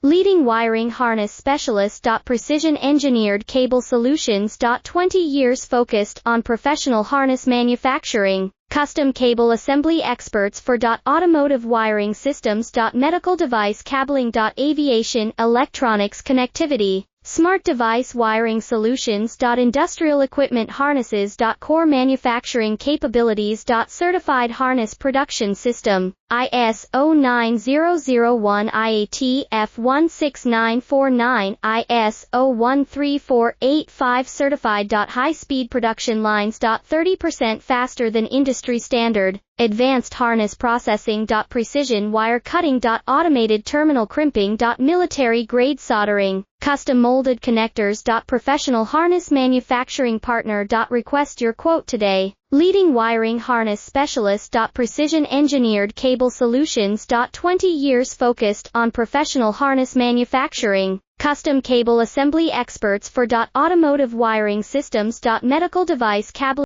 Leading wiring harness specialist. Precision engineered cable solutions. 20 years focused on professional harness manufacturing, custom cable assembly experts for automotive wiring systems. Medical device cabling. Aviation, electronics connectivity, smart device wiring solutions. Industrial equipment harnesses. Core manufacturing capabilities. Certified harness production system, ISO9001 IAT F16949, ISO13485 Certified. High-speed production lines. 30% faster than industry standard, advanced harness processing. Precision wire cutting. Automated terminal crimping. Military-grade soldering, custom molded connectors. Professional harness manufacturing partner. Request your quote today. Leading wiring harness specialist. Precision engineered cable solutions. 20 years focused on professional harness manufacturing, custom cable assembly experts for automotive wiring systems. Medical device cabling.